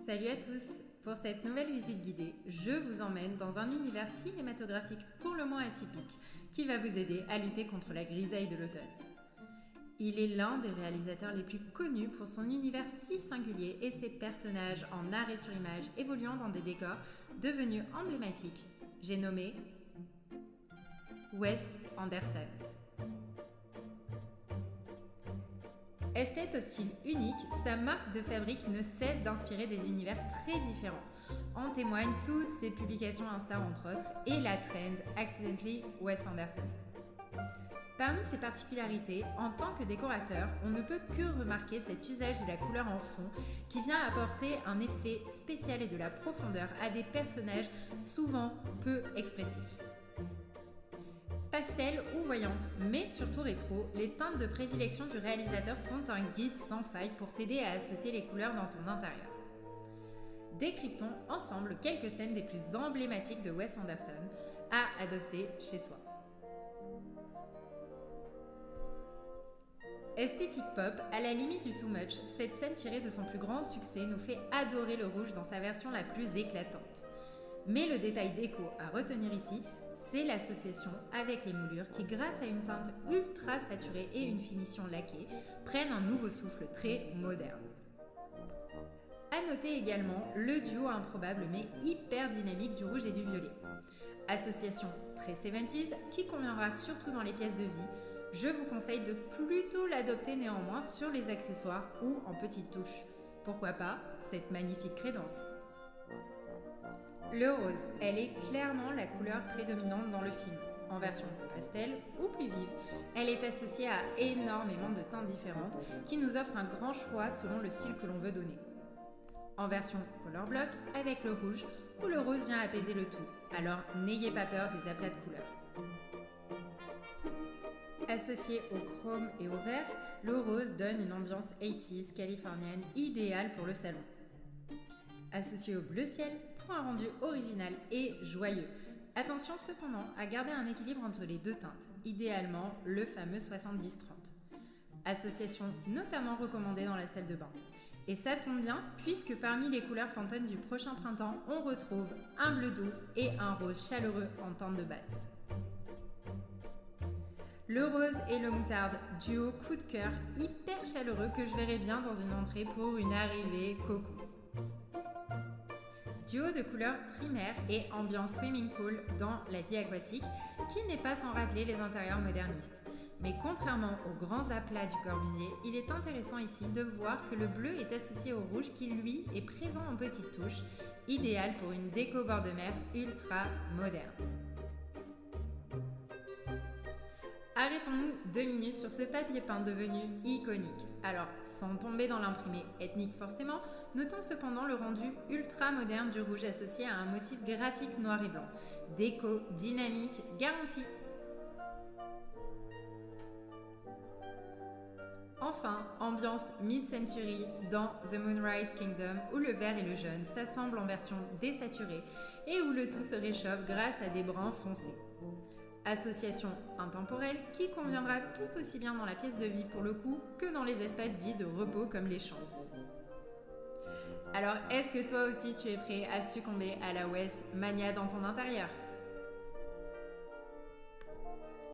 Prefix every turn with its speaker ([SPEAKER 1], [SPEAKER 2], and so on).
[SPEAKER 1] Salut à tous! Pour cette nouvelle visite guidée, je vous emmène dans un univers cinématographique pour le moins atypique qui va vous aider à lutter contre la grisaille de l'automne. Il est l'un des réalisateurs les plus connus pour son univers si singulier et ses personnages en arrêt sur image évoluant dans des décors devenus emblématiques. J'ai nommé Wes Anderson. Esthète au style unique, sa marque de fabrique ne cesse d'inspirer des univers très différents. En témoignent toutes ses publications Insta entre autres et la trend Accidentally Wes Anderson. Parmi ses particularités, en tant que décorateur, on ne peut que remarquer cet usage de la couleur en fond qui vient apporter un effet spécial et de la profondeur à des personnages souvent peu expressifs. Pastel ou voyante, mais surtout rétro, les teintes de prédilection du réalisateur sont un guide sans faille pour t'aider à associer les couleurs dans ton intérieur. Décryptons ensemble quelques scènes des plus emblématiques de Wes Anderson à adopter chez soi. Esthétique pop, à la limite du too much, cette scène tirée de son plus grand succès nous fait adorer le rouge dans sa version la plus éclatante. Mais le détail déco à retenir ici, c'est l'association avec les moulures qui, grâce à une teinte ultra saturée et une finition laquée, prennent un nouveau souffle très moderne. À noter également le duo improbable mais hyper dynamique du rouge et du violet. Association très 70s qui conviendra surtout dans les pièces de vie. Je vous conseille de plutôt l'adopter néanmoins sur les accessoires ou en petites touches. Pourquoi pas cette magnifique crédence. Le rose, elle est clairement la couleur prédominante dans le film. En version pastel ou plus vive, elle est associée à énormément de teintes différentes qui nous offrent un grand choix selon le style que l'on veut donner. En version color block, avec le rouge, où le rose vient apaiser le tout. Alors n'ayez pas peur des aplats de couleurs. Associé au chrome et au vert, le rose donne une ambiance 80s californienne idéale pour le salon. Associé au bleu ciel pour un rendu original et joyeux. Attention cependant à garder un équilibre entre les deux teintes, idéalement le fameux 70-30. Association notamment recommandée dans la salle de bain. Et ça tombe bien puisque parmi les couleurs Pantone du prochain printemps, on retrouve un bleu doux et un rose chaleureux en teinte de base. Le rose et le moutarde, duo coup de cœur hyper chaleureux que je verrais bien dans une entrée pour une arrivée coco. Duo de couleurs primaires et ambiance swimming pool dans la vie aquatique qui n'est pas sans rappeler les intérieurs modernistes. Mais contrairement aux grands aplats du Corbusier, il est intéressant ici de voir que le bleu est associé au rouge qui lui est présent en petites touches, idéal pour une déco bord de mer ultra moderne. Arrêtons-nous 2 minutes sur ce papier peint devenu iconique. Alors, sans tomber dans l'imprimé ethnique forcément, notons cependant le rendu ultra moderne du rouge associé à un motif graphique noir et blanc. Déco, dynamique, garantie. Enfin, ambiance mid-century dans The Moonrise Kingdom où le vert et le jaune s'assemblent en version désaturée et où le tout se réchauffe grâce à des bruns foncés. Association intemporelle qui conviendra tout aussi bien dans la pièce de vie pour le coup que dans les espaces dits de repos comme les chambres. Alors, est-ce que toi aussi tu es prêt à succomber à la Wes mania dans ton intérieur ?